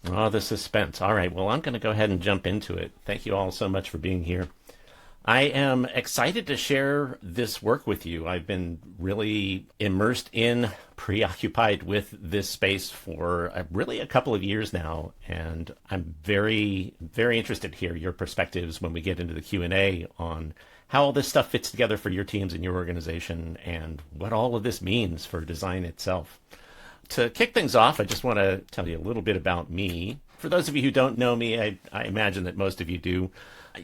Oh, the suspense. All right. Well, I'm going to go ahead and jump into it. Thank you all so much for being here. I am excited to share this work with you. I've been really immersed in, preoccupied with this space for really a couple of years now, and I'm very, very interested to hear your perspectives when we get into the Q&A on how all this stuff fits together for your teams and your organization and what all of this means for design itself. To kick things off, I just want to tell you a little bit about me. For those of you who don't know me, I imagine that most of you do.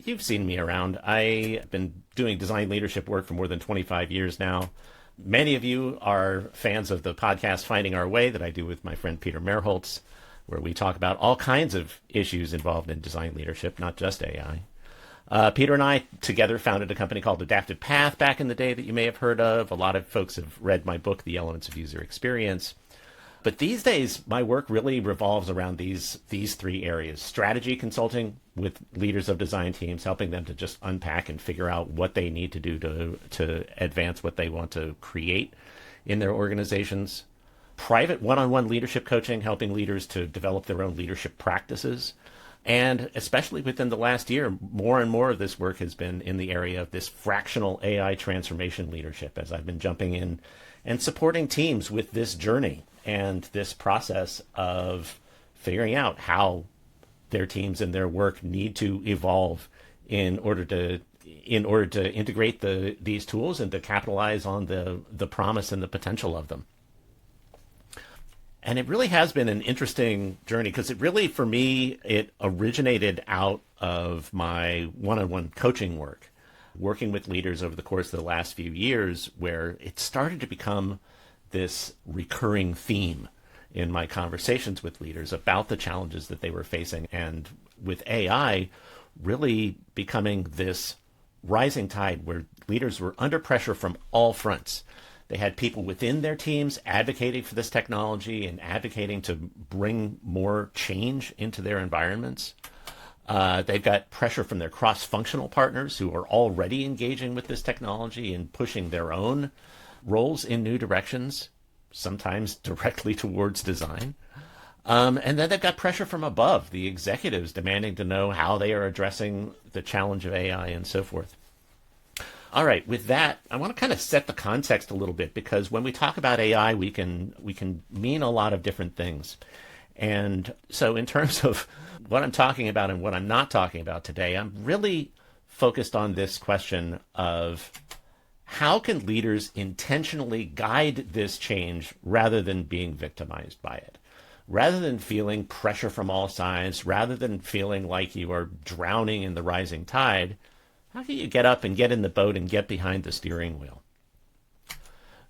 You've seen me around. I've been doing design leadership work for more than 25 years now. Many of you are fans of the podcast Finding Our Way that I do with my friend Peter Merholtz, where we talk about all kinds of issues involved in design leadership, not just AI. Peter and I together founded a company called Adaptive Path back in the day that you may have heard of. A lot of folks have read my book, The Elements of User Experience. But these days, my work really revolves around these three areas. Strategy consulting with leaders of design teams, helping them to just unpack and figure out what they need to do to advance what they want to create in their organizations. Private one-on-one leadership coaching, helping leaders to develop their own leadership practices. And especially within the last year, more and more of this work has been in the area of this fractional AI transformation leadership, as I've been jumping in and supporting teams with this journey and this process of figuring out how their teams and their work need to evolve in order to integrate these tools and to capitalize on the promise and the potential of them. And it really has been an interesting journey because it really, for me, it originated out of my one-on-one coaching work, working with leaders over the course of the last few years, where it started to become this recurring theme in my conversations with leaders about the challenges that they were facing. And with AI really becoming this rising tide where leaders were under pressure from all fronts. They had people within their teams advocating for this technology and advocating to bring more change into their environments. They've got pressure from their cross-functional partners who are already engaging with this technology and pushing their own roles in new directions, sometimes directly towards design. And then they've got pressure from above, the executives demanding to know how they are addressing the challenge of AI and so forth. All right, with that, I want to kind of set the context a little bit because when we talk about AI, we can mean a lot of different things. And so in terms of what I'm talking about and what I'm not talking about today, I'm really focused on this question of how can leaders intentionally guide this change rather than being victimized by it? Rather than feeling pressure from all sides, rather than feeling like you are drowning in the rising tide, how can you get up and get in the boat and get behind the steering wheel?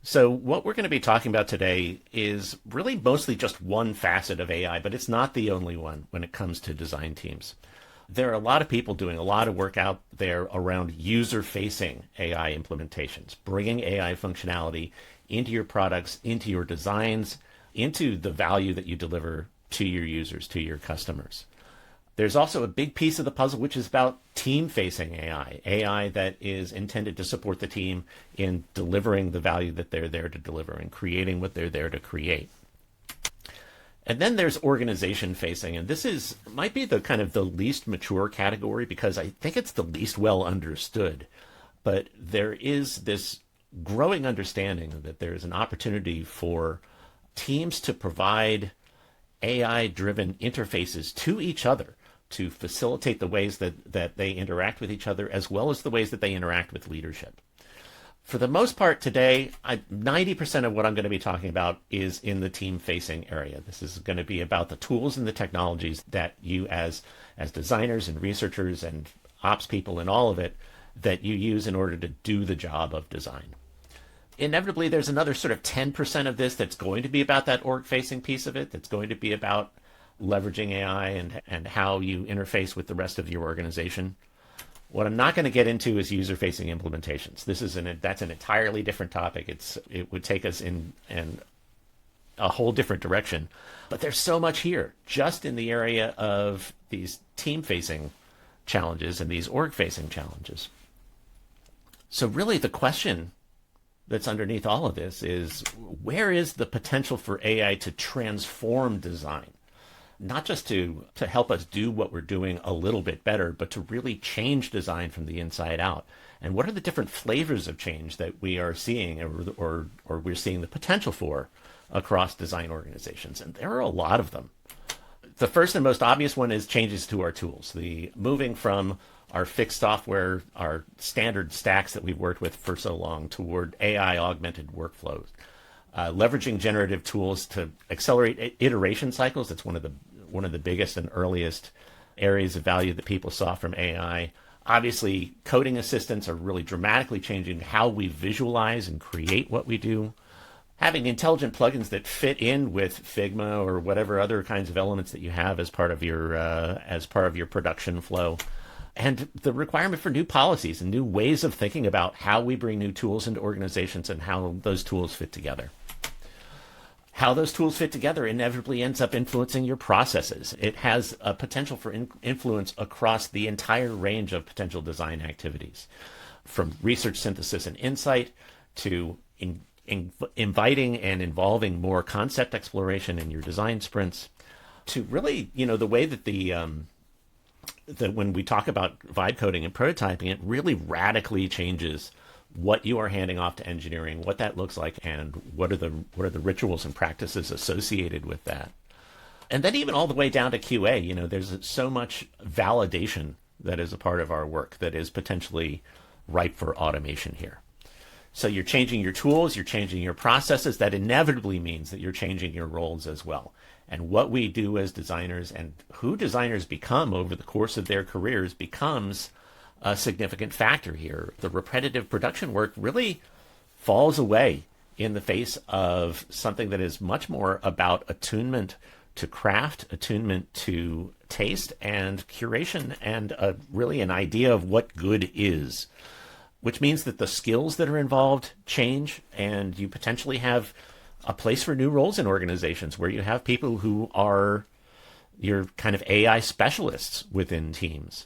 So what we're going to be talking about today is really mostly just one facet of AI, but it's not the only one when it comes to design teams. There are a lot of people doing a lot of work out there around user-facing AI implementations, bringing AI functionality into your products, into your designs, into the value that you deliver to your users, to your customers. There's also a big piece of the puzzle, which is about team-facing AI, AI that is intended to support the team in delivering the value that they're there to deliver and creating what they're there to create. And then there's organization-facing, and this might be the kind of the least mature category because I think it's the least well understood. But there is this growing understanding that there is an opportunity for teams to provide AI-driven interfaces to each other to facilitate the ways that they interact with each other, as well as the ways that they interact with leadership. For the most part today, 90% of what I'm going to be talking about is in the team-facing area. This is going to be about the tools and the technologies that you as designers and researchers and ops people and all of it, that you use in order to do the job of design. Inevitably, there's another sort of 10% of this that's going to be about that org-facing piece of it, that's going to be about leveraging AI and how you interface with the rest of your organization. What I'm not going to get into is user-facing implementations. That's an entirely different topic. It would take us in a whole different direction. But there's so much here, just in the area of these team-facing challenges and these org-facing challenges. So really the question that's underneath all of this is, where is the potential for AI to transform design? not just to help us do what we're doing a little bit better, but to really change design from the inside out. And what are the different flavors of change that we are seeing or we're seeing the potential for across design organizations? And there are a lot of them. The first and most obvious one is changes to our tools. The moving from our fixed software, our standard stacks that we've worked with for so long, toward AI augmented workflows. Leveraging generative tools to accelerate iteration cycles. That's one of the biggest and earliest areas of value that people saw from AI. Obviously, coding assistants are really dramatically changing how we visualize and create what we do. Having intelligent plugins that fit in with Figma or whatever other kinds of elements that you have as part of your production flow. And the requirement for new policies and new ways of thinking about how we bring new tools into organizations and how those tools fit together. How those tools fit together inevitably ends up influencing your processes. It has a potential for influence across the entire range of potential design activities, from research synthesis and insight to inviting and involving more concept exploration in your design sprints, to really, the way that that when we talk about vibe coding and prototyping, it really radically changes what you are handing off to engineering, what that looks like, and what are the rituals and practices associated with that. And then even all the way down to QA, there's so much validation that is a part of our work that is potentially ripe for automation here. So you're changing your tools, you're changing your processes. That inevitably means that you're changing your roles as well. And what we do as designers and who designers become over the course of their careers becomes a significant factor here. The repetitive production work really falls away in the face of something that is much more about attunement to craft, attunement to taste, and curation, and really an idea of what good is, which means that the skills that are involved change, and you potentially have a place for new roles in organizations where you have people who are your kind of AI specialists within teams.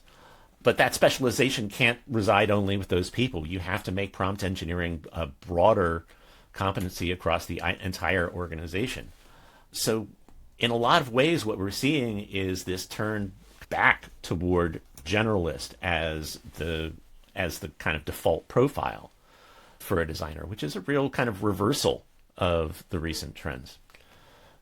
But that specialization can't reside only with those people. You have to make prompt engineering a broader competency across the entire organization. So in a lot of ways, what we're seeing is this turn back toward generalist as the kind of default profile for a designer, which is a real kind of reversal of the recent trends.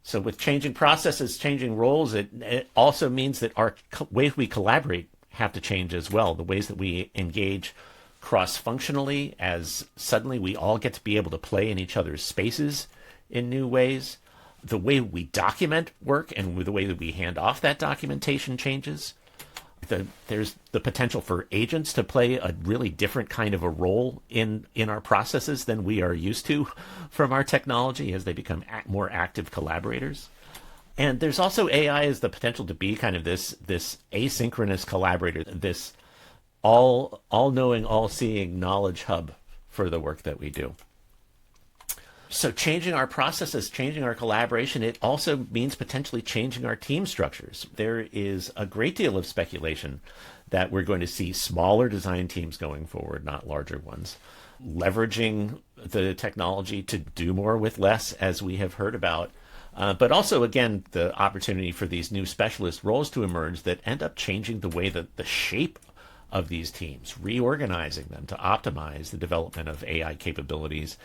So with changing processes, changing roles, it also means that our ways we collaborate have to change as well. The ways that we engage cross-functionally, as suddenly we all get to be able to play in each other's spaces in new ways. The way we document work and the way that we hand off that documentation changes. There's the potential for agents to play a really different kind of a role in our processes than we are used to from our technology as they become more active collaborators. And there's also AI as the potential to be kind of this asynchronous collaborator, this all-knowing, all-seeing knowledge hub for the work that we do. So changing our processes, changing our collaboration, it also means potentially changing our team structures. There is a great deal of speculation that we're going to see smaller design teams going forward, not larger ones, leveraging the technology to do more with less, as we have heard about. But also, again, the opportunity for these new specialist roles to emerge that end up changing the way that the shape of these teams, reorganizing them to optimize the development of AI capabilities.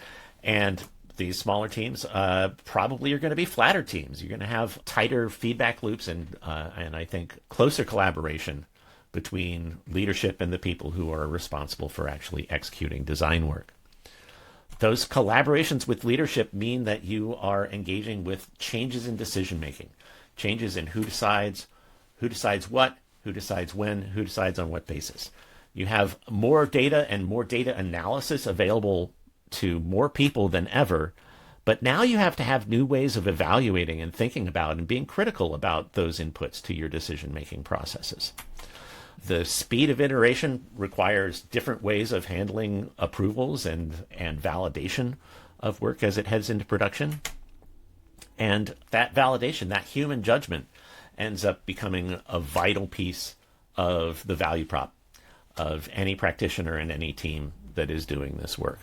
And these smaller teams probably are going to be flatter teams. You're going to have tighter feedback loops and I think closer collaboration between leadership and the people who are responsible for actually executing design work. Those collaborations with leadership mean that you are engaging with changes in decision making, changes in who decides what, who decides when, who decides on what basis. You have more data and more data analysis available to more people than ever, but now you have to have new ways of evaluating and thinking about and being critical about those inputs to your decision-making processes. The speed of iteration requires different ways of handling approvals and validation of work as it heads into production. And that validation, that human judgment, ends up becoming a vital piece of the value prop of any practitioner and any team that is doing this work.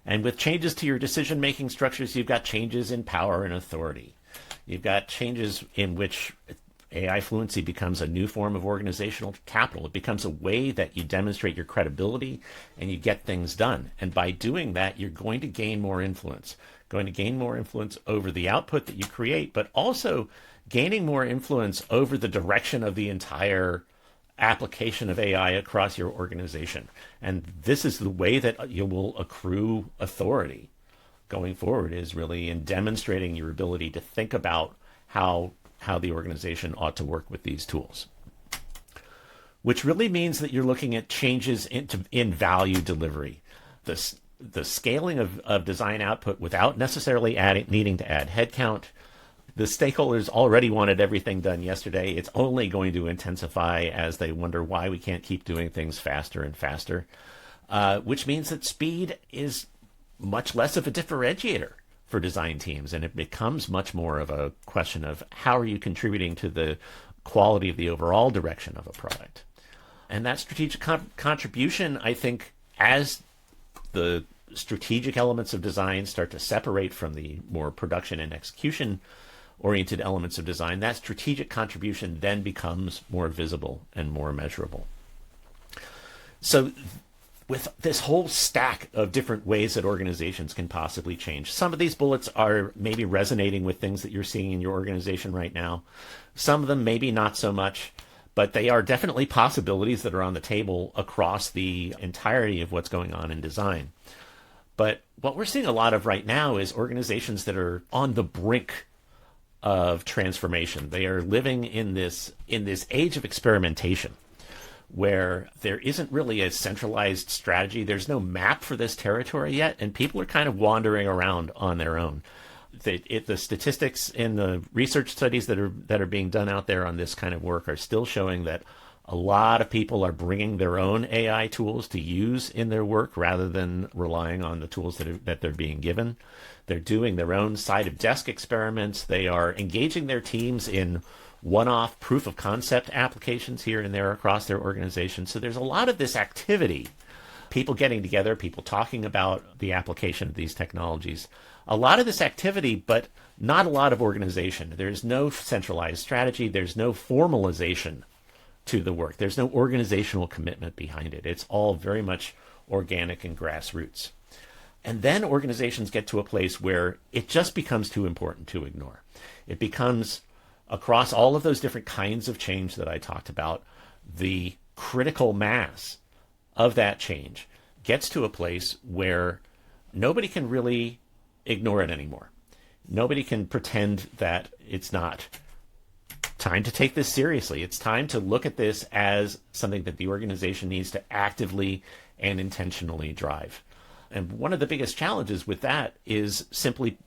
And with changes to your decision-making structures, you've got changes in power and authority. You've got changes in which AI fluency becomes a new form of organizational capital. It becomes a way that you demonstrate your credibility and you get things done. And by doing that, you're going to gain more influence, over the output that you create, but also gaining more influence over the direction of the entire application of AI across your organization. And this is the way that you will accrue authority going forward, is really in demonstrating your ability to think about how the organization ought to work with these tools. Which really means that you're looking at changes in value delivery. The scaling of design output without necessarily needing to add headcount. The stakeholders already wanted everything done yesterday. It's only going to intensify as they wonder why we can't keep doing things faster and faster, which means that speed is much less of a differentiator for design teams, and it becomes much more of a question of how are you contributing to the quality of the overall direction of a product. And that strategic contribution, I think, as the strategic elements of design start to separate from the more production and execution oriented elements of design, that strategic contribution then becomes more visible and more measurable. So with this whole stack of different ways that organizations can possibly change, some of these bullets are maybe resonating with things that you're seeing in your organization right now. Some of them maybe not so much, but they are definitely possibilities that are on the table across the entirety of what's going on in design. But what we're seeing a lot of right now is organizations that are on the brink of transformation. They are living in this age of experimentation where there isn't really a centralized strategy. There's no map for this territory yet, and people are kind of wandering around on their own. The statistics in the research studies that are being done out there on this kind of work are still showing that a lot of people are bringing their own AI tools to use in their work rather than relying on the tools that they're being given. They're doing their own side of desk experiments. They are engaging their teams in one-off proof of concept applications here and there across their organization. So there's a lot of this activity, people getting together, people talking about the application of these technologies. A lot of this activity, but not a lot of organization. There's no centralized strategy. There's no formalization to the work. There's no organizational commitment behind it. It's all very much organic and grassroots. And then organizations get to a place where it just becomes too important to ignore. It becomes, across all of those different kinds of change that I talked about, the critical mass of that change gets to a place where nobody can really ignore it anymore. Nobody can pretend that it's not time to take this seriously. It's time to look at this as something that the organization needs to actively and intentionally drive. And one of the biggest challenges with that is simply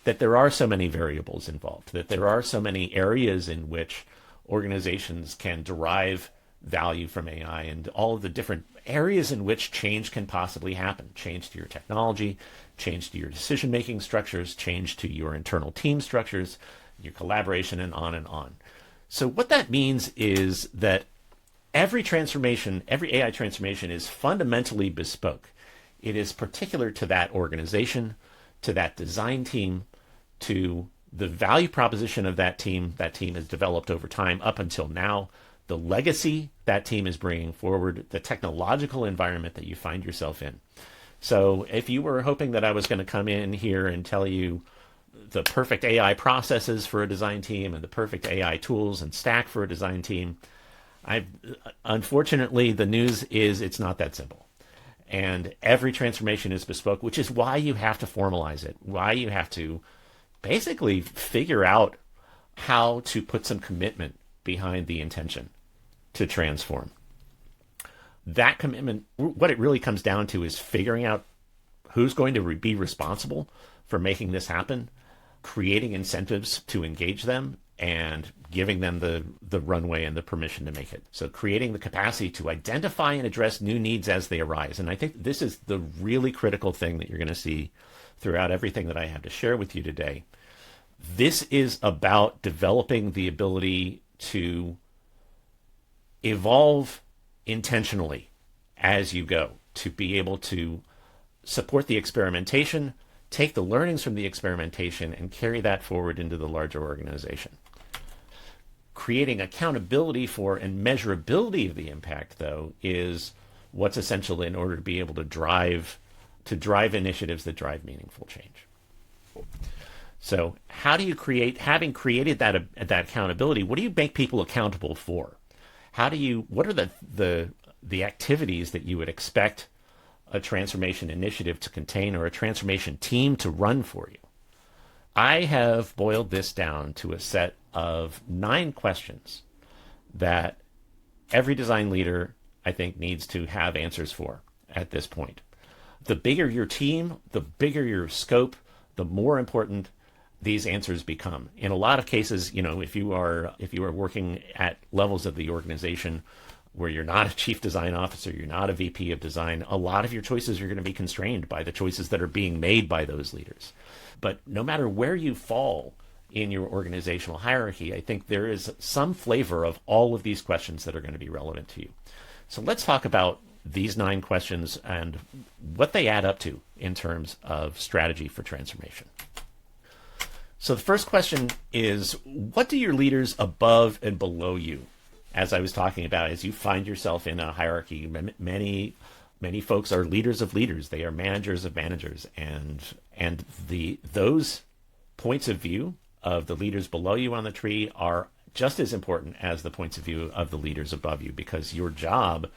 that there are so many variables involved, that there are so many areas in which organizations can derive value from AI, and all of the different areas in which change can possibly happen. Change to your technology, change to your decision-making structures, change to your internal team structures, your collaboration, and on and on. So what that means is that every AI transformation is fundamentally bespoke. It is particular to that organization, to that design team, to the value proposition of that team has developed over time up until now, the legacy that team is bringing forward, the technological environment that you find yourself in. So if you were hoping that I was going to come in here and tell you the perfect AI processes for a design team and the perfect AI tools and stack for a design team, unfortunately, the news is it's not that simple. And every transformation is bespoke, which is why you have to formalize it, why you have to basically figure out how to put some commitment behind the intention to transform. That commitment, what it really comes down to is figuring out who's going to be responsible for making this happen, creating incentives to engage them, and giving them the runway and the permission to make it. So creating the capacity to identify and address new needs as they arise. And I think this is the really critical thing that you're going to see throughout everything that I have to share with you today. This is about developing the ability to evolve intentionally as you go, to be able to support the experimentation, take the learnings from the experimentation and carry that forward into the larger organization. Creating accountability for and measurability of the impact, though, is what's essential in order to be able to drive initiatives that drive meaningful change. So how do you create, having created that accountability, what do you make people accountable for? What are the activities that you would expect a transformation initiative to contain or a transformation team to run for you? I have boiled this down to a set of 9 questions that every design leader, I think, needs to have answers for at this point. The bigger your team, the bigger your scope, the more important these answers become. In a lot of cases, if you are working at levels of the organization where you're not a chief design officer, you're not a VP of design, a lot of your choices are going to be constrained by the choices that are being made by those leaders. But no matter where you fall in your organizational hierarchy, I think there is some flavor of all of these questions that are going to be relevant to you. So let's talk about these 9 questions and what they add up to in terms of strategy for transformation. So the first question is, what do your leaders above and below you, as I was talking about, as you find yourself in a hierarchy, many folks are leaders of leaders. They are managers of managers. And those points of view of the leaders below you on the tree are just as important as the points of view of the leaders above you, because your job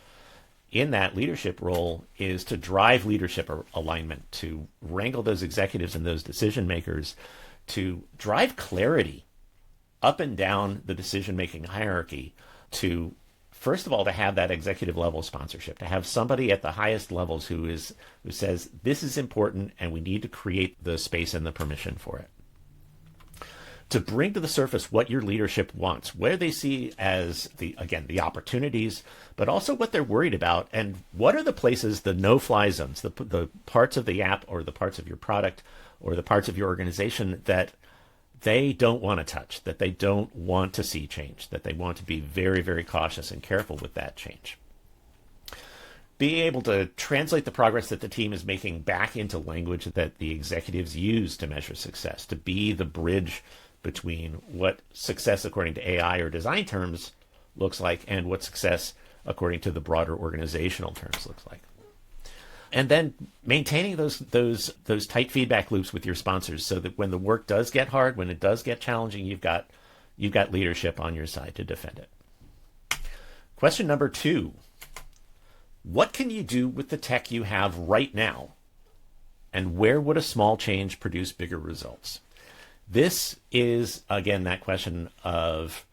in that leadership role is to drive leadership alignment, to wrangle those executives and those decision makers, to drive clarity up and down the decision-making hierarchy, to, first of all, to have that executive level sponsorship, to have somebody at the highest levels who says, this is important and we need to create the space and the permission for it. To bring to the surface what your leadership wants, where they see as the opportunities, but also what they're worried about, and what are the places, the no-fly zones, the parts of the app or the parts of your product or the parts of your organization that they don't want to touch, that they don't want to see change, that they want to be very, very cautious and careful with that change. Being able to translate the progress that the team is making back into language that the executives use to measure success, to be the bridge between what success according to AI or design terms looks like and what success according to the broader organizational terms looks like. And then maintaining those tight feedback loops with your sponsors so that when the work does get hard, when it does get challenging, you've got leadership on your side to defend it. Question number 2. What can you do with the tech you have right now? And where would a small change produce bigger results? This is, again, that question of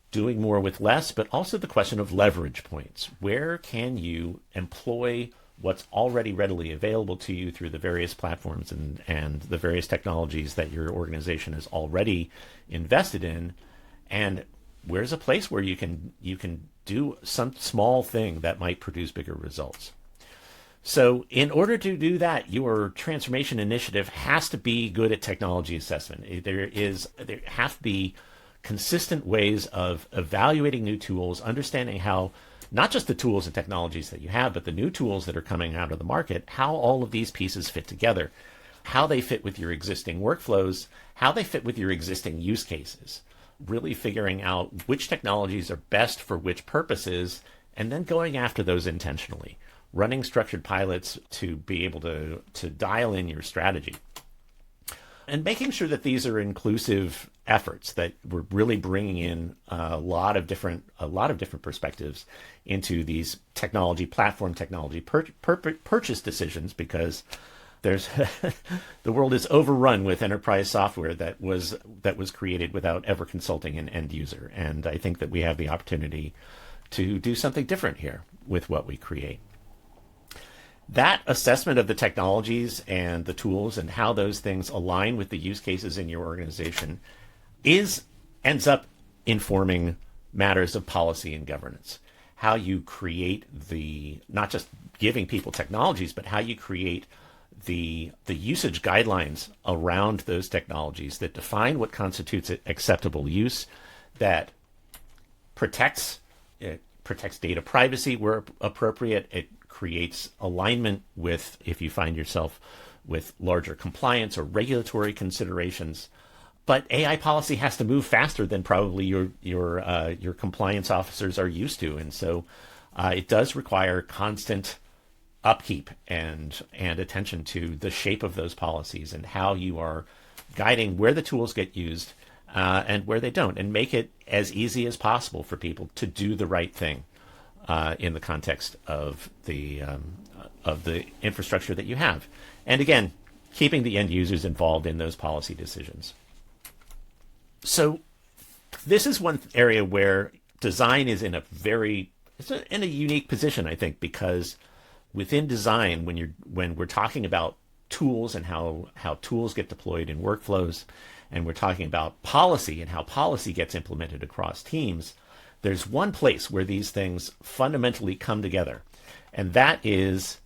doing more with less, but also the question of leverage points. Where can you employ what's already readily available to you through the various platforms and the various technologies that your organization is already invested in? And where's a place where you can do some small thing that might produce bigger results? So in order to do that, your transformation initiative has to be good at technology assessment. There have to be consistent ways of evaluating new tools, understanding how not just the tools and technologies that you have, but the new tools that are coming out of the market, how all of these pieces fit together, how they fit with your existing workflows, how they fit with your existing use cases, really figuring out which technologies are best for which purposes, and then going after those intentionally, running structured pilots to be able to dial in your strategy, and making sure that these are inclusive efforts, that we're really bringing in a lot of different perspectives into these platform technology purchase decisions, because there's the world is overrun with enterprise software that was created without ever consulting an end user, and I think that we have the opportunity to do something different here with what we create. That assessment of the technologies and the tools and how those things align with the use cases in your organization ends up informing matters of policy and governance. How you create not just giving people technologies, but how you create the usage guidelines around those technologies that define what constitutes acceptable use, that protects data privacy where appropriate. It creates alignment with, if you find yourself with larger compliance or regulatory considerations. But AI policy has to move faster than probably your compliance officers are used to, and so it does require constant upkeep and attention to the shape of those policies and how you are guiding where the tools get used and where they don't, and make it as easy as possible for people to do the right thing in the context of the infrastructure that you have. And again, keeping the end users involved in those policy decisions. So this is one area where design is in a unique position, I think, because within design, when we're talking about tools and how tools get deployed in workflows, and we're talking about policy and how policy gets implemented across teams, there's one place where these things fundamentally come together, and that is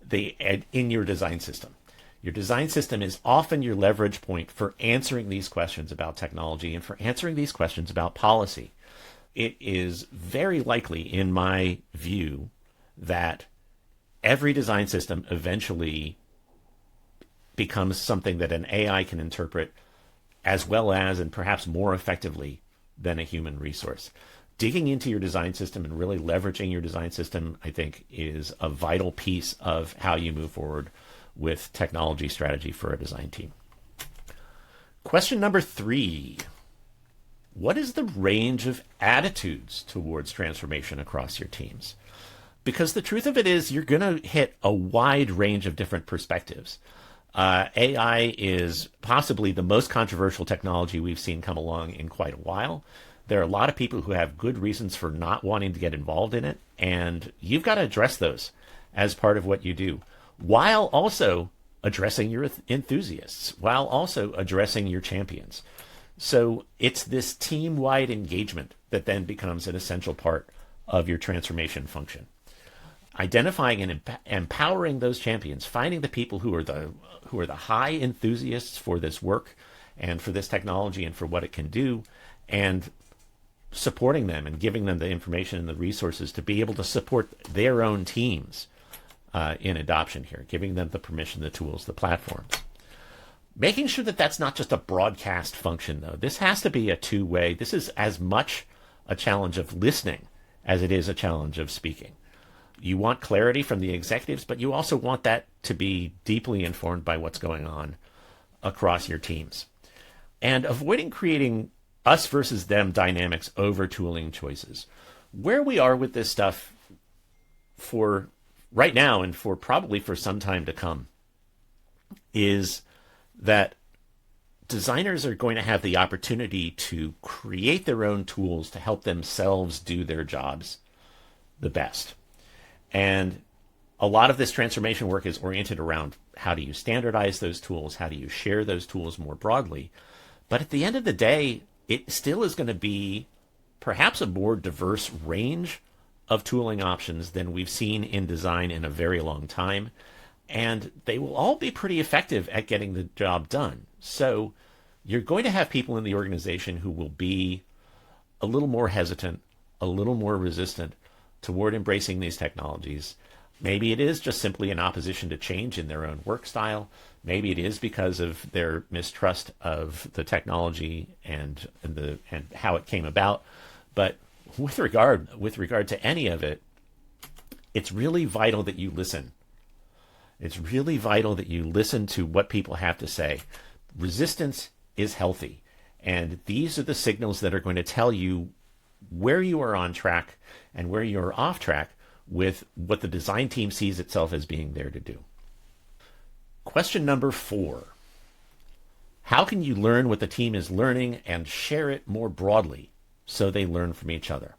in your design system. Your design system is often your leverage point for answering these questions about technology and for answering these questions about policy. It is very likely, in my view, that every design system eventually becomes something that an AI can interpret as well as, and perhaps more effectively than, a human resource. Digging into your design system and really leveraging your design system, I think, is a vital piece of how you move forward with technology strategy for a design team. Question number 3. What is the range of attitudes towards transformation across your teams? Because the truth of it is, you're going to hit a wide range of different perspectives. AI is possibly the most controversial technology we've seen come along in quite a while. There are a lot of people who have good reasons for not wanting to get involved in it, and you've got to address those as part of what you do, while also addressing your enthusiasts, while also addressing your champions. So it's this team-wide engagement that then becomes an essential part of your transformation function. Identifying and empowering those champions, finding the people who are the high enthusiasts for this work and for this technology and for what it can do, and supporting them and giving them the information and the resources to be able to support their own teams in adoption here, giving them the permission, the tools, the platforms. Making sure that that's not just a broadcast function, though. This has to be a two-way. This is as much a challenge of listening as it is a challenge of speaking. You want clarity from the executives, but you also want that to be deeply informed by what's going on across your teams. And avoiding creating us versus them dynamics over tooling choices. Where we are with this stuff for right now and for probably for some time to come is that designers are going to have the opportunity to create their own tools to help themselves do their jobs the best. And a lot of this transformation work is oriented around how do you standardize those tools, how do you share those tools more broadly. But at the end of the day, it still is going to be perhaps a more diverse range of tooling options than we've seen in design in a very long time. And they will all be pretty effective at getting the job done. So you're going to have people in the organization who will be a little more hesitant, a little more resistant toward embracing these technologies. Maybe it is just simply an opposition to change in their own work style. Maybe it is because of their mistrust of the technology and how it came about. But with regard to any of it, it's really vital that you listen. It's really vital that you listen to what people have to say. Resistance is healthy, and these are the signals that are going to tell you where you are on track and where you're off track with what the design team sees itself as being there to do. Question number 4. How can you learn what the team is learning and share it more broadly so they learn from each other?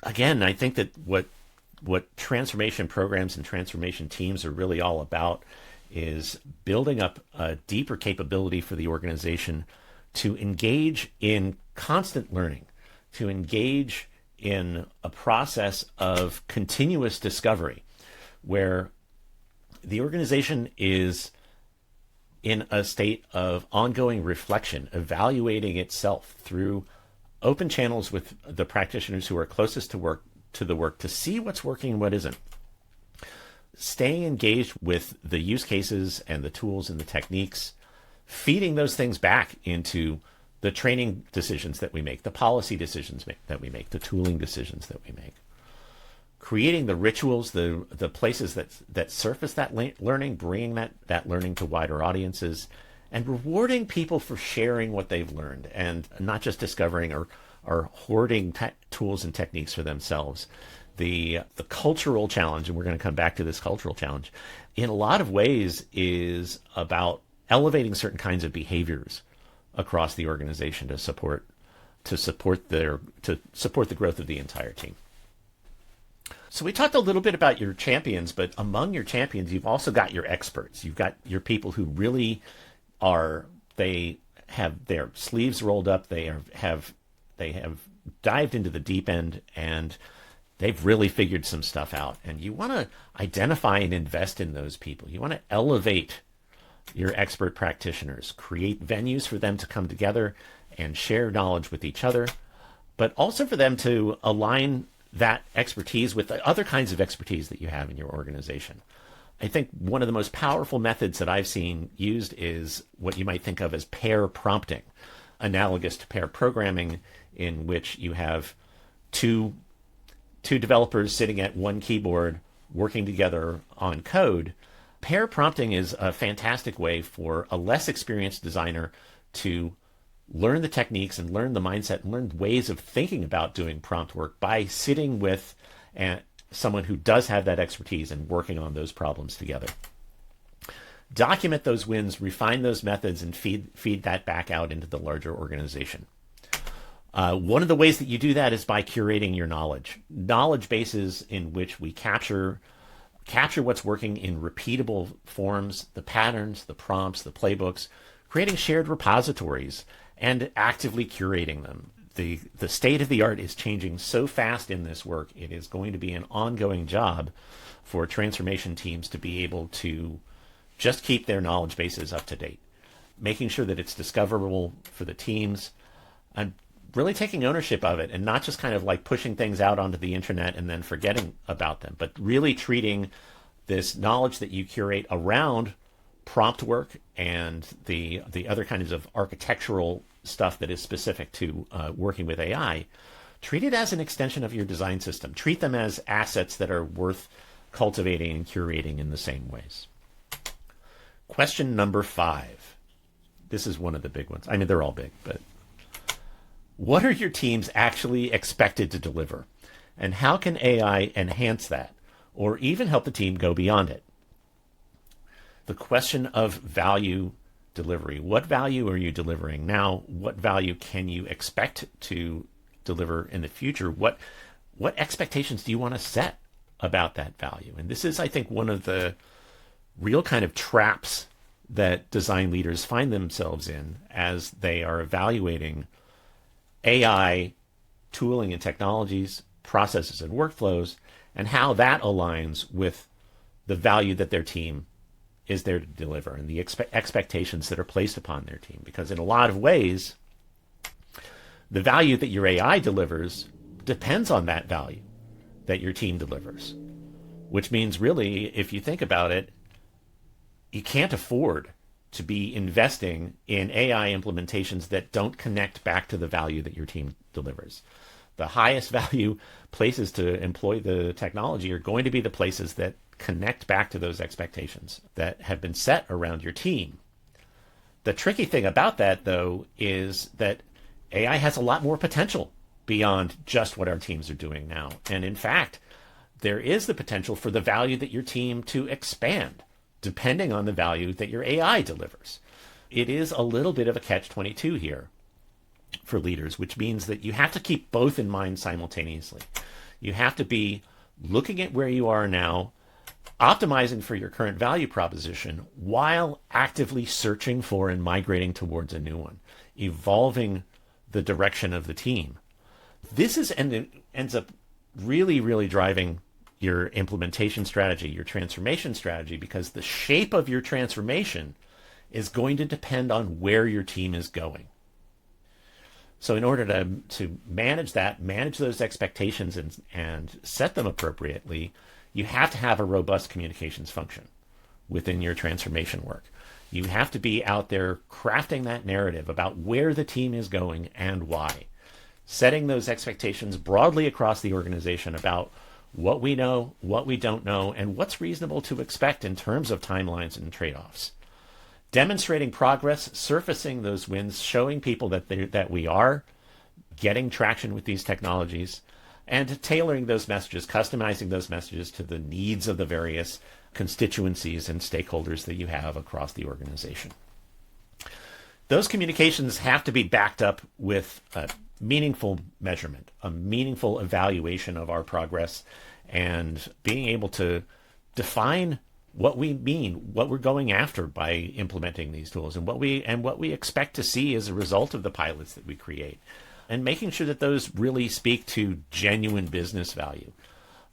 Again, I think that what transformation programs and transformation teams are really all about is building up a deeper capability for the organization to engage in constant learning, to engage in a process of continuous discovery where the organization is in a state of ongoing reflection, evaluating itself through open channels with the practitioners who are closest to the work to see what's working and what isn't. staying engaged with the use cases and the tools and the techniques, feeding those things back into the training decisions that we make, the policy decisions that we make, the tooling decisions that we make. Creating the rituals, the places that surface that learning, bringing that learning to wider audiences, and rewarding people for sharing what they've learned and not just discovering or hoarding tools and techniques for themselves. The cultural challenge, and we're going to come back to this cultural challenge, in a lot of ways is about elevating certain kinds of behaviors across the organization to support the growth of the entire team. So we talked a little bit about your champions, but among your champions, you've also got your experts. You've got your people who really they have their sleeves rolled up. They have dived into the deep end, and they've really figured some stuff out. And you want to identify and invest in those people. You want to elevate your expert practitioners, create venues for them to come together and share knowledge with each other, but also for them to align that expertise with the other kinds of expertise that you have in your organization. I think one of the most powerful methods that I've seen used is what you might think of as pair prompting, analogous to pair programming, in which you have two developers sitting at one keyboard working together on code. Pair prompting is a fantastic way for a less experienced designer to learn the techniques and learn the mindset and learn ways of thinking about doing prompt work by sitting with someone who does have that expertise and working on those problems together. Document those wins, refine those methods, and feed that back out into the larger organization. One of the ways that you do that is by curating your knowledge bases in which we capture what's working in repeatable forms, the patterns, the prompts, the playbooks, creating shared repositories, and actively curating them. The state of the art is changing so fast in this work. It is going to be an ongoing job for transformation teams to be able to just keep their knowledge bases up to date, making sure that it's discoverable for the teams, and really taking ownership of it, and not just kind of like pushing things out onto the internet and then forgetting about them, but really treating this knowledge that you curate around prompt work and the other kinds of architectural stuff that is specific to working with AI, treat it as an extension of your design system. Treat them as assets that are worth cultivating and curating in the same ways. Question number 5. This is one of the big ones. I mean, they're all big, but what are your teams actually expected to deliver? And how can AI enhance that or even help the team go beyond it? The question of value delivery. What value are you delivering now? What value can you expect to deliver in the future? What expectations do you want to set about that value? And this is, I think, one of the real kind of traps that design leaders find themselves in as they are evaluating AI tooling and technologies, processes and workflows, and how that aligns with the value that their team is there to deliver and the expectations that are placed upon their team. Because in a lot of ways, the value that your AI delivers depends on that value that your team delivers, which means really, if you think about it, you can't afford to be investing in AI implementations that don't connect back to the value that your team delivers. The highest value places to employ the technology are going to be the places that connect back to those expectations that have been set around your team. The tricky thing about that, though, is that AI has a lot more potential beyond just what our teams are doing now. And in fact, there is the potential for the value that your team to expand, depending on the value that your AI delivers. It is a little bit of a catch-22 here for leaders, which means that you have to keep both in mind simultaneously. You have to be looking at where you are now, optimizing for your current value proposition, while actively searching for and migrating towards a new one, evolving the direction of the team. This ends up really, really driving your implementation strategy, your transformation strategy, because the shape of your transformation is going to depend on where your team is going. So in order to manage that, manage those expectations and set them appropriately, you have to have a robust communications function within your transformation work. You have to be out there crafting that narrative about where the team is going and why. Setting those expectations broadly across the organization about what we know, what we don't know, and what's reasonable to expect in terms of timelines and trade-offs. Demonstrating progress, surfacing those wins, showing people that we are getting traction with these technologies, and tailoring those messages, customizing those messages to the needs of the various constituencies and stakeholders that you have across the organization. Those communications have to be backed up with a meaningful measurement, a meaningful evaluation of our progress, and being able to define what we mean, what we're going after by implementing these tools, and what we expect to see as a result of the pilots that we create, and making sure that those really speak to genuine business value.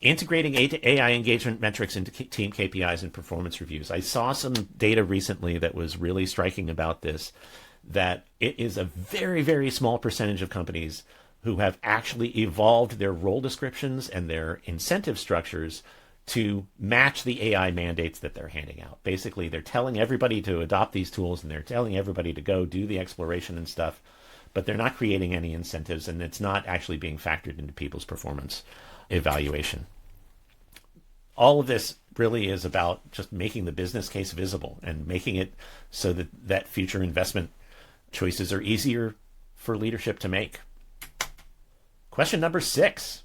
Integrating AI engagement metrics into team KPIs and performance reviews. I saw some data recently that was really striking about this, that it is a very, very small percentage of companies who have actually evolved their role descriptions and their incentive structures to match the AI mandates that they're handing out. Basically, they're telling everybody to adopt these tools, and they're telling everybody to go do the exploration and stuff, but they're not creating any incentives, and it's not actually being factored into people's performance evaluation. All of this really is about just making the business case visible and making it so that future investment choices are easier for leadership to make. Question number 6.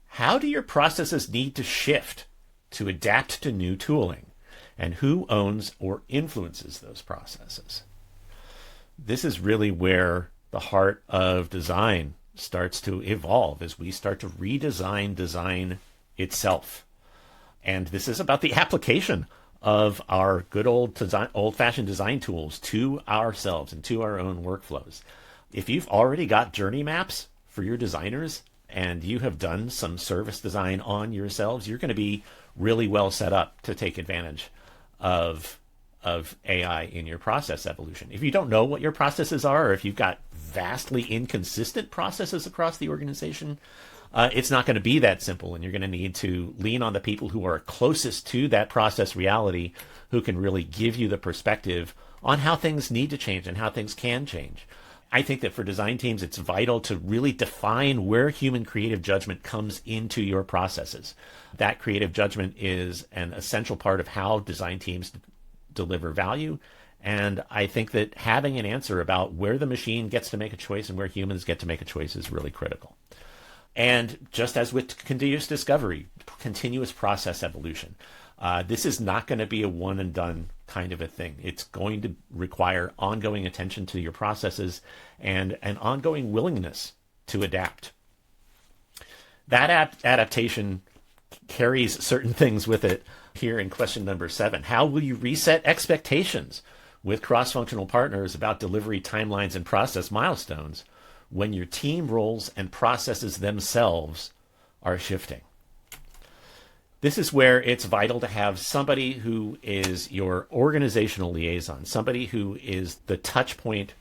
How do your processes need to shift to adapt to new tooling? And who owns or influences those processes? This is really where the heart of design starts to evolve, as we start to redesign design itself. And this is about the application of our good old-fashioned design tools to ourselves and to our own workflows. If you've already got journey maps for your designers and you have done some service design on yourselves, you're going to be really well set up to take advantage of AI in your process evolution. If you don't know what your processes are, or if you've got vastly inconsistent processes across the organization, it's not going to be that simple, and you're going to need to lean on the people who are closest to that process reality, who can really give you the perspective on how things need to change and how things can change. I think that for design teams, it's vital to really define where human creative judgment comes into your processes. That creative judgment is an essential part of how design teams deliver value. And I think that having an answer about where the machine gets to make a choice and where humans get to make a choice is really critical. And just as with continuous discovery, continuous process evolution, this is not going to be a one and done kind of a thing. It's going to require ongoing attention to your processes and an ongoing willingness to adapt. That adaptation carries certain things with it here in question number 7. How will you reset expectations with cross-functional partners about delivery timelines and process milestones when your team roles and processes themselves are shifting? This is where it's vital to have somebody who is your organizational liaison, somebody who is the touch point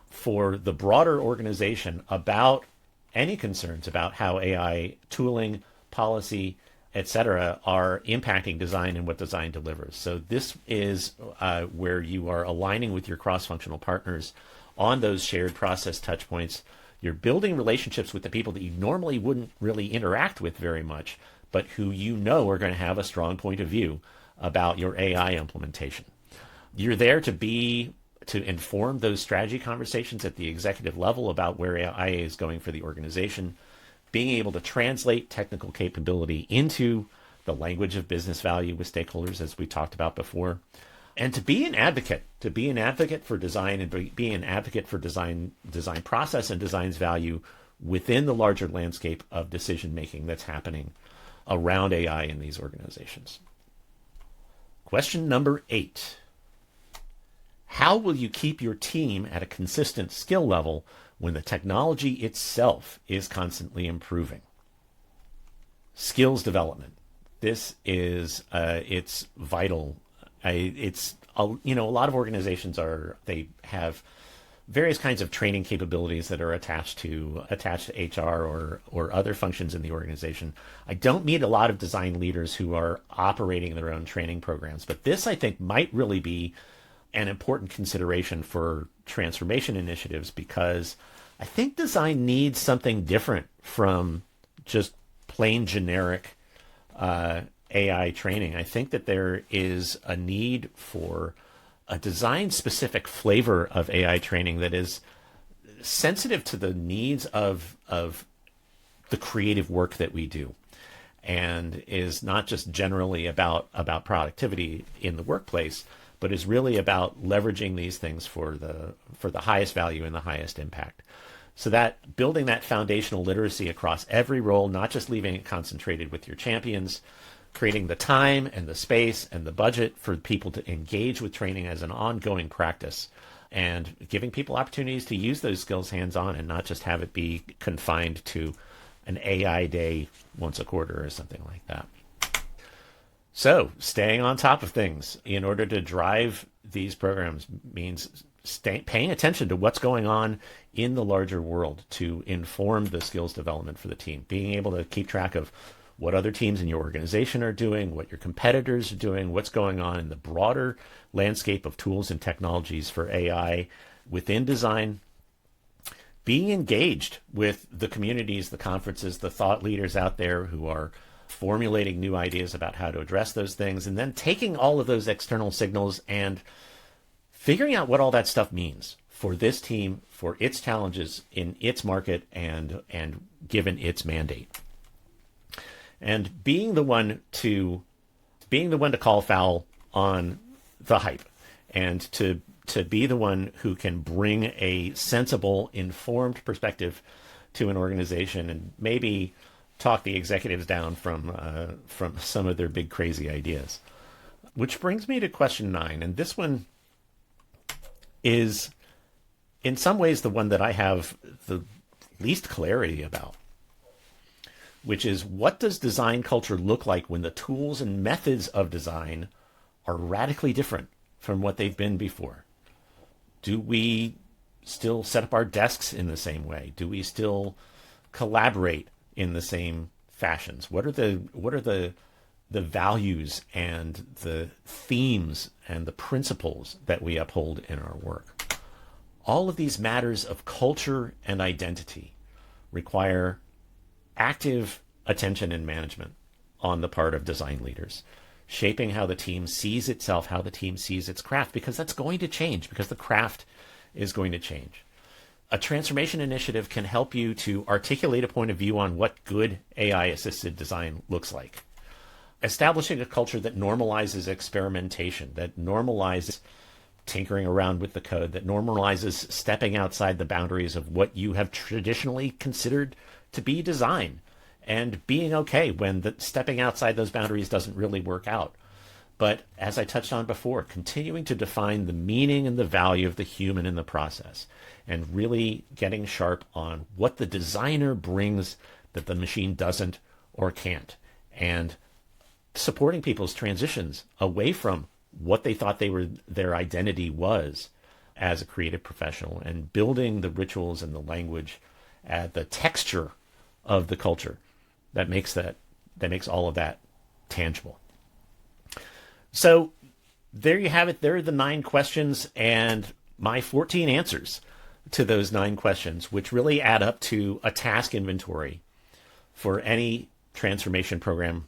for the broader organization about any concerns about how AI tooling, policy, etc. are impacting design and what design delivers. So this is where you are aligning with your cross-functional partners on those shared process touch points. You're building relationships with the people that you normally wouldn't really interact with very much, but who you know are going to have a strong point of view about your AI implementation. You're there to inform those strategy conversations at the executive level about where AI is going for the organization, being able to translate technical capability into the language of business value with stakeholders, as we talked about before, and to be an advocate for design and be an advocate for design process and design's value within the larger landscape of decision making that's happening around AI in these organizations. Question number 8. How will you keep your team at a consistent skill level when the technology itself is constantly improving? Skills development. This is it's vital. A lot of organizations they have various kinds of training capabilities that are attached to HR or other functions in the organization. I don't meet a lot of design leaders who are operating their own training programs, but this I think might really be an important consideration for transformation initiatives, because I think design needs something different from just plain generic AI training. I think that there is a need for a design-specific flavor of AI training that is sensitive to the needs of the creative work that we do, and is not just generally about productivity in the workplace, but is really about leveraging these things for the highest value and the highest impact. So that building that foundational literacy across every role, not just leaving it concentrated with your champions, creating the time and the space and the budget for people to engage with training as an ongoing practice, and giving people opportunities to use those skills hands-on and not just have it be confined to an AI day once a quarter or something like that. So staying on top of things in order to drive these programs means paying attention to what's going on in the larger world to inform the skills development for the team, being able to keep track of what other teams in your organization are doing, what your competitors are doing, what's going on in the broader landscape of tools and technologies for AI within design, being engaged with the communities, the conferences, the thought leaders out there who are formulating new ideas about how to address those things, and then taking all of those external signals and figuring out what all that stuff means for this team, for its challenges in its market, and given its mandate. And being the one to call foul on the hype, and to be the one who can bring a sensible, informed perspective to an organization, and maybe talk the executives down from some of their big crazy ideas. Which brings me to question 9, and this one is in some ways the one that I have the least clarity about, which is, what does design culture look like when the tools and methods of design are radically different from what they've been before? Do we still set up our desks in the same way? Do we still collaborate in the same fashions? What are the values and the themes and the principles that we uphold in our work? All of these matters of culture and identity require active attention and management on the part of design leaders, shaping how the team sees itself, how the team sees its craft, because that's going to change, because the craft is going to change. A transformation initiative can help you to articulate a point of view on what good AI-assisted design looks like. Establishing a culture that normalizes experimentation, that normalizes tinkering around with the code, that normalizes stepping outside the boundaries of what you have traditionally considered to be design, and being okay when stepping outside those boundaries doesn't really work out. But as I touched on before, continuing to define the meaning and the value of the human in the process, and really getting sharp on what the designer brings that the machine doesn't or can't, and supporting people's transitions away from what they thought their identity was as a creative professional, and building the rituals and the language, the texture of the culture that makes all of that tangible. So there you have it. There are the 9 questions and my 14 answers to those 9 questions, which really add up to a task inventory for any transformation program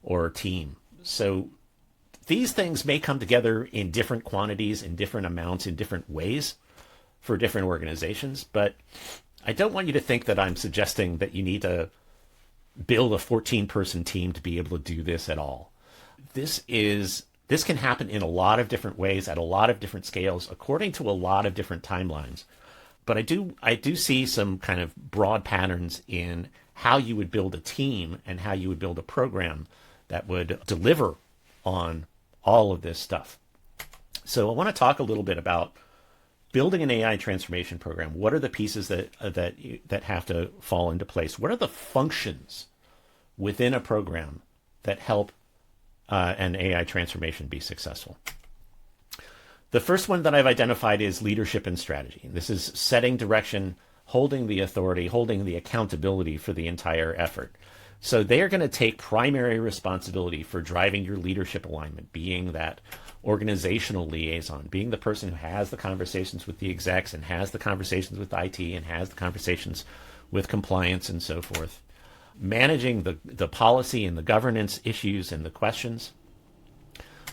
or team. So these things may come together in different quantities, in different amounts, in different ways for different organizations, but I don't want you to think that I'm suggesting that you need to build a 14-person team to be able to do this at all. This can happen in a lot of different ways, at a lot of different scales, according to a lot of different timelines. But I do see some kind of broad patterns in how you would build a team and how you would build a program that would deliver on all of this stuff. So I want to talk a little bit about building an AI transformation program. What are the pieces that have to fall into place? What are the functions within a program that help an AI transformation be successful? The first one that I've identified is leadership and strategy. This is setting direction, holding the authority, holding the accountability for the entire effort. So they are going to take primary responsibility for driving your leadership alignment, being that organizational liaison, being the person who has the conversations with the execs and has the conversations with IT and has the conversations with compliance and so forth, managing the policy and the governance issues and the questions,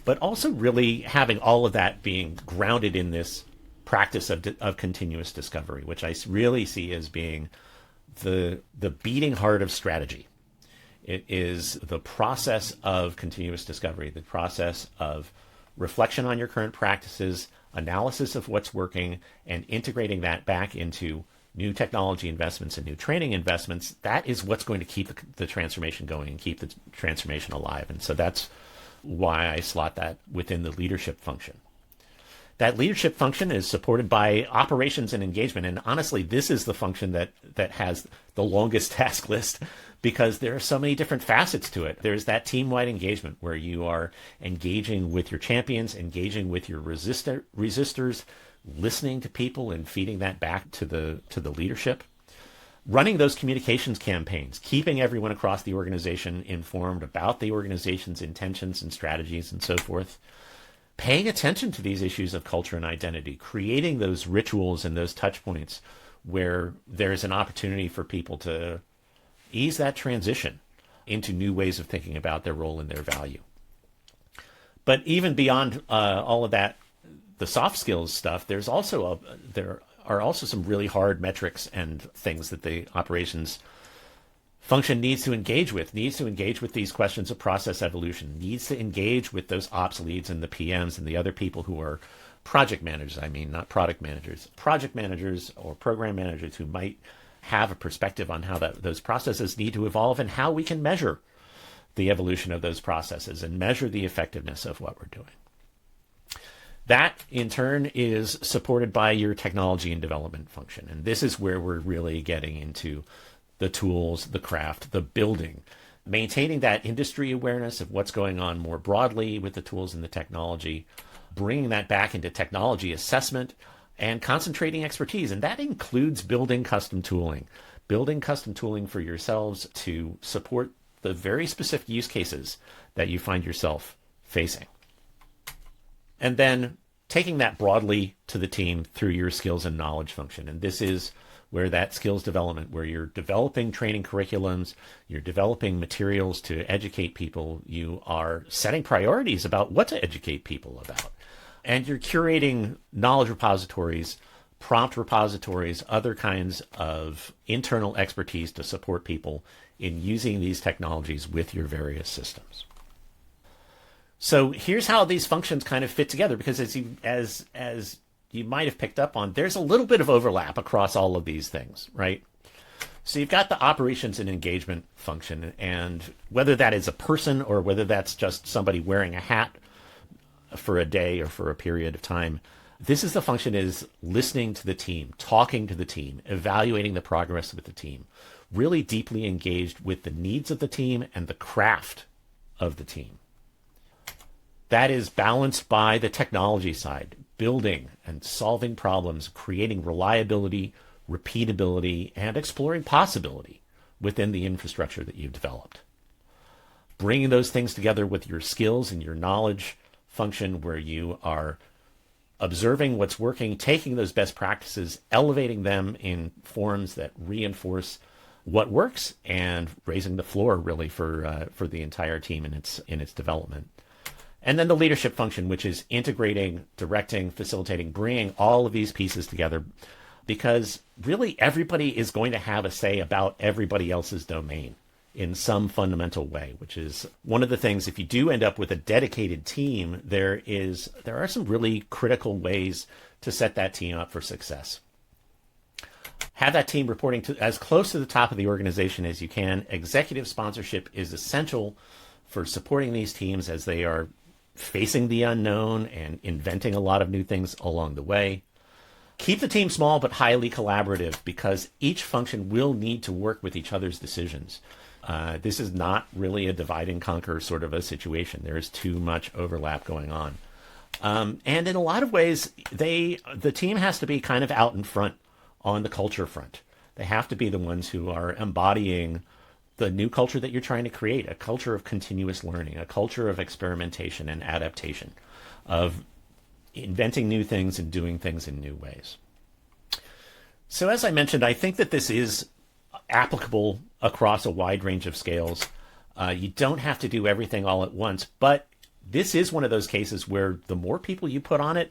but also really having all of that being grounded in this practice of continuous discovery, which I really see as being the beating heart of strategy. It is the process of continuous discovery, the process of reflection on your current practices, analysis of what's working, and integrating that back into new technology investments and new training investments. That is what's going to keep the transformation going and keep the transformation alive. And so that's why I slot that within the leadership function. That leadership function is supported by operations and engagement. And honestly, this is the function that has the longest task list because there are so many different facets to it. There's that team-wide engagement where you are engaging with your champions, engaging with your resistors, listening to people and feeding that back to the leadership. Running those communications campaigns, keeping everyone across the organization informed about the organization's intentions and strategies and so forth. Paying attention to these issues of culture and identity, creating those rituals and those touch points where there's an opportunity for people to ease that transition into new ways of thinking about their role and their value. But even beyond all of that, the soft skills stuff, there are also some really hard metrics and things that the operations function needs to engage with these questions of process evolution, needs to engage with those ops leads and the PMs and the other people who are project managers, not product managers, project managers or program managers who might have a perspective on how those processes need to evolve and how we can measure the evolution of those processes and measure the effectiveness of what we're doing. That, in turn, is supported by your technology and development function. And this is where we're really getting into the tools, the craft, the building, maintaining that industry awareness of what's going on more broadly with the tools and the technology, bringing that back into technology assessment, and concentrating expertise. And that includes building custom tooling for yourselves to support the very specific use cases that you find yourself facing. And then taking that broadly to the team through your skills and knowledge function. And this is where that skills development, where you're developing training curriculums, you're developing materials to educate people, you are setting priorities about what to educate people about. And you're curating knowledge repositories, prompt repositories, other kinds of internal expertise to support people in using these technologies with your various systems. So here's how these functions kind of fit together, because as you might have picked up on, there's a little bit of overlap across all of these things, right? So you've got the operations and engagement function, and whether that is a person or whether that's just somebody wearing a hat for a day or for a period of time, this is the function is listening to the team, talking to the team, evaluating the progress with the team, really deeply engaged with the needs of the team and the craft of the team. That is balanced by the technology side, building and solving problems, creating reliability, repeatability, and exploring possibility within the infrastructure that you've developed. Bringing those things together with your skills and your knowledge function, where you are observing what's working, taking those best practices, elevating them in forms that reinforce what works, and raising the floor really for the entire team in its development. And then the leadership function, which is integrating, directing, facilitating, bringing all of these pieces together, because really everybody is going to have a say about everybody else's domain in some fundamental way, which is one of the things. If you do end up with a dedicated team, there are some really critical ways to set that team up for success. Have that team reporting to as close to the top of the organization as you can. Executive sponsorship is essential for supporting these teams as they are facing the unknown and inventing a lot of new things along the way. Keep the team small but highly collaborative, because each function will need to work with each other's decisions. This is not really a divide and conquer sort of a situation. There is too much overlap going on. And in a lot of ways, the team has to be kind of out in front on the culture front. They have to be the ones who are embodying the new culture that you're trying to create, a culture of continuous learning, a culture of experimentation and adaptation, of inventing new things and doing things in new ways. So as I mentioned, I think that this is applicable across a wide range of scales. You don't have to do everything all at once, but this is one of those cases where the more people you put on it,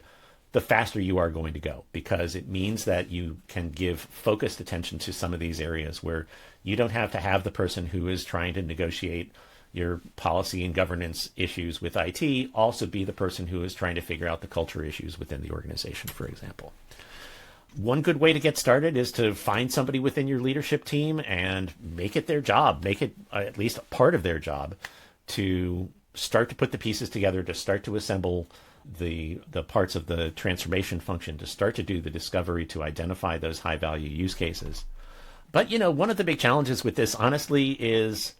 the faster you are going to go, because it means that you can give focused attention to some of these areas where you don't have to have the person who is trying to negotiate your policy and governance issues with IT also be the person who is trying to figure out the culture issues within the organization, for example. One good way to get started is to find somebody within your leadership team and make it their job, make it at least a part of their job to start to put the pieces together, to start to assemble the parts of the transformation function, to start to do the discovery, to identify those high value use cases. But, one of the big challenges with this, honestly, is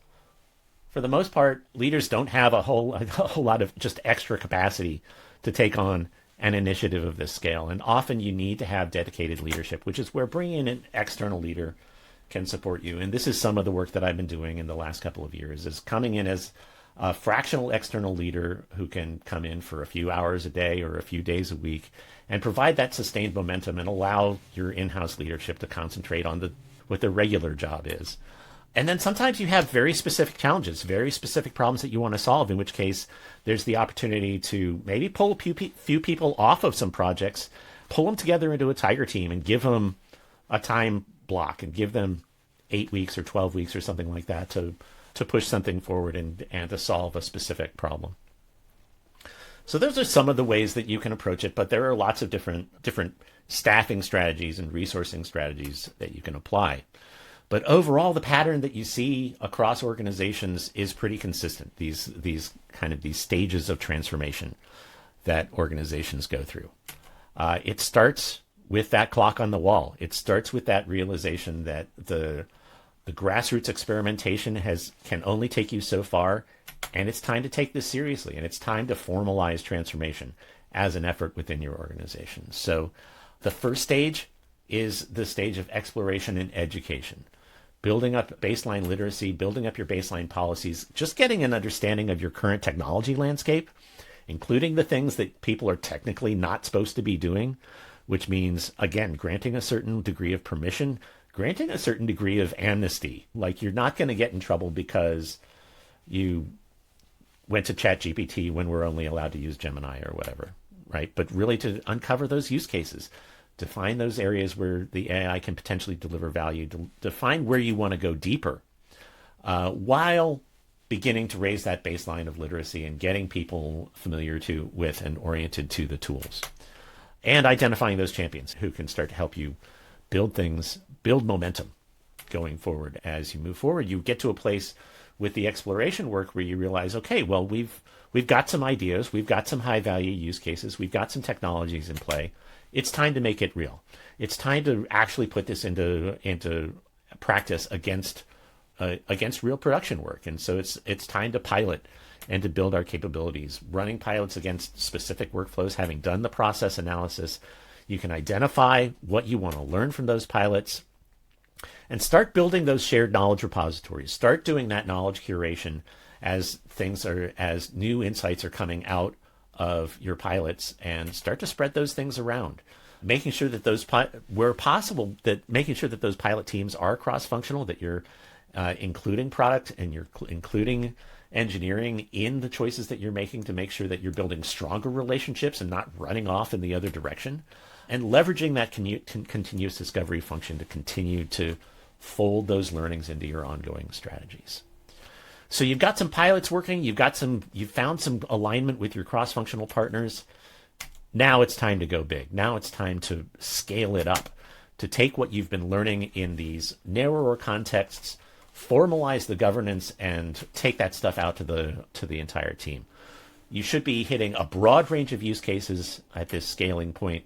for the most part, leaders don't have a whole lot of just extra capacity to take on an initiative of this scale. And often you need to have dedicated leadership, which is where bringing in an external leader can support you. And this is some of the work that I've been doing in the last couple of years, is coming in as a fractional external leader who can come in for a few hours a day or a few days a week and provide that sustained momentum and allow your in-house leadership to concentrate on what their regular job is. And then sometimes you have very specific challenges, very specific problems that you want to solve, in which case there's the opportunity to maybe pull a few people off of some projects, pull them together into a tiger team and give them a time block and give them 8 weeks or 12 weeks or something like that to push something forward and to solve a specific problem. So those are some of the ways that you can approach it, but there are lots of different staffing strategies and resourcing strategies that you can apply. But overall, the pattern that you see across organizations is pretty consistent. These stages of transformation that organizations go through. It starts with that clock on the wall. It starts with that realization that the grassroots experimentation can only take you so far, and it's time to take this seriously, and it's time to formalize transformation as an effort within your organization. So the first stage is the stage of exploration and education. Building up baseline literacy, building up your baseline policies, just getting an understanding of your current technology landscape, including the things that people are technically not supposed to be doing, which means, again, granting a certain degree of permission, granting a certain degree of amnesty. Like, you're not going to get in trouble because you went to ChatGPT when we're only allowed to use Gemini or whatever, right? But really to uncover those use cases, to find those areas where the AI can potentially deliver value, to find where you want to go deeper, while beginning to raise that baseline of literacy and getting people familiar with and oriented to the tools. And identifying those champions who can start to help you build momentum going forward. As you move forward, you get to a place with the exploration work where you realize, okay, well, we've got some ideas, we've got some high value use cases, we've got some technologies in play. It's time to make it real. It's time to actually put this into practice against real production work. And so it's time to pilot and to build our capabilities. Running pilots against specific workflows, having done the process analysis, you can identify what you want to learn from those pilots and start building those shared knowledge repositories. Start doing that knowledge curation as new insights are coming out of your pilots, and start to spread those things around. Making sure that where possible, making sure that those pilot teams are cross-functional, that you're including product and you're including engineering in the choices that you're making to make sure that you're building stronger relationships and not running off in the other direction, and leveraging that continuous discovery function to continue to fold those learnings into your ongoing strategies. So you've got some pilots working, you've found some alignment with your cross-functional partners. Now it's time to go big. Now it's time to scale it up, to take what you've been learning in these narrower contexts, formalize the governance, and take that stuff out to the entire team. You should be hitting a broad range of use cases at this scaling point.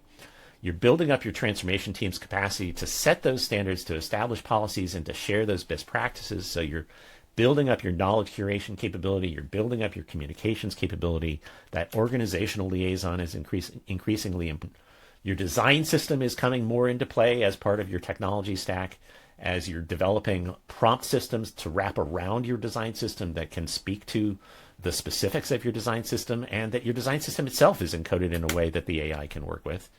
You're building up your transformation team's capacity to set those standards, to establish policies, and to share those best practices. So you're building up your knowledge curation capability, you're building up your communications capability. That organizational liaison is increasingly important. Your design system is coming more into play as part of your technology stack, as you're developing prompt systems to wrap around your design system that can speak to the specifics of your design system, and that your design system itself is encoded in a way that the AI can work with.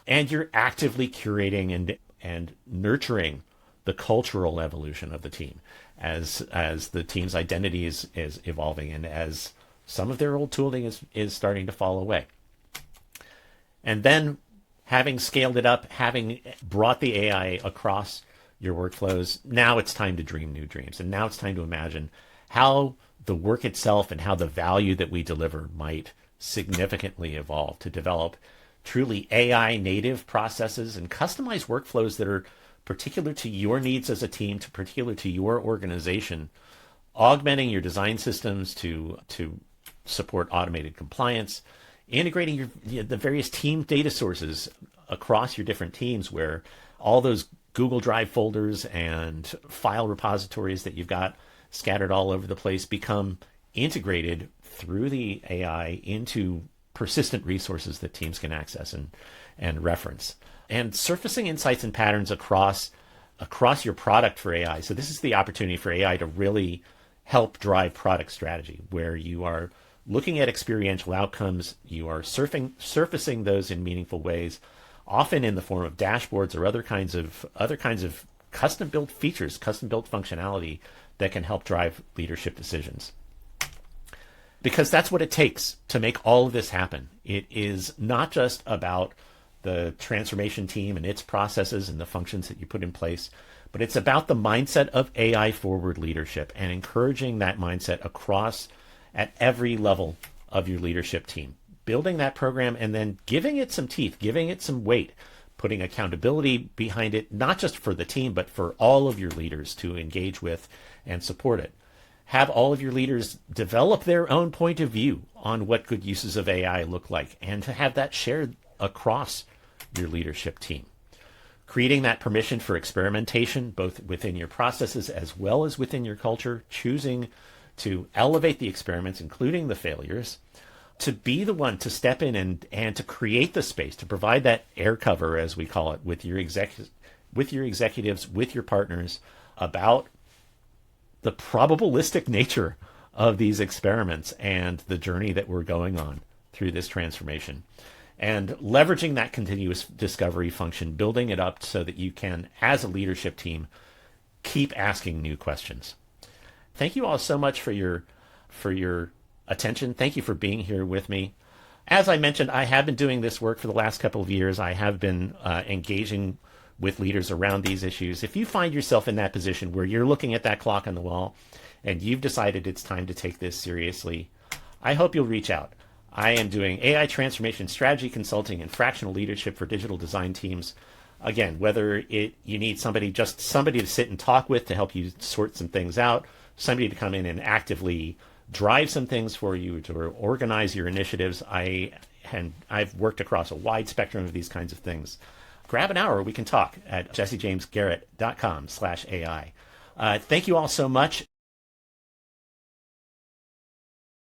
And you're actively curating and nurturing the cultural evolution of the team as the team's identity is evolving, and as some of their old tooling is starting to fall away. And then, having scaled it up, having brought the AI across your workflows, now it's time to dream new dreams. And now it's time to imagine how the work itself and how the value that we deliver might significantly evolve to develop truly AI native processes and customized workflows that are particular to your needs as a team, to particular to your organization, augmenting your design systems to support automated compliance, integrating the various team data sources across your different teams, where all those Google Drive folders and file repositories that you've got scattered all over the place become integrated through the AI into persistent resources that teams can access and reference, and surfacing insights and patterns across your product for AI. So this is the opportunity for AI to really help drive product strategy, where you are looking at experiential outcomes, you are surfacing those in meaningful ways, often in the form of dashboards or other kinds of custom-built features, custom-built functionality that can help drive leadership decisions. Because that's what it takes to make all of this happen. It is not just about the transformation team and its processes and the functions that you put in place, but it's about the mindset of AI forward leadership and encouraging that mindset across at every level of your leadership team. Building that program and then giving it some teeth, giving it some weight, putting accountability behind it, not just for the team, but for all of your leaders to engage with and support it. Have all of your leaders develop their own point of view on what good uses of AI look like, and to have that shared across your leadership team. Creating that permission for experimentation, both within your processes as well as within your culture, choosing to elevate the experiments, including the failures, to be the one to step in and to create the space, to provide that air cover, as we call it, with your executives, with your partners, about the probabilistic nature of these experiments and the journey that we're going on through this transformation. And leveraging that continuous discovery function, building it up so that you can, as a leadership team, keep asking new questions. Thank you all so much for your attention. Thank you for being here with me. As I mentioned, I have been doing this work for the last couple of years. I have been engaging with leaders around these issues. If you find yourself in that position where you're looking at that clock on the wall and you've decided it's time to take this seriously, I hope you'll reach out. I am doing AI transformation strategy consulting and fractional leadership for digital design teams. Again, whether you need somebody to sit and talk with to help you sort some things out, somebody to come in and actively drive some things for you, to organize your initiatives. I've worked across a wide spectrum of these kinds of things. Grab an hour, we can talk at jessejamesgarrett.com/AI. Thank you all so much.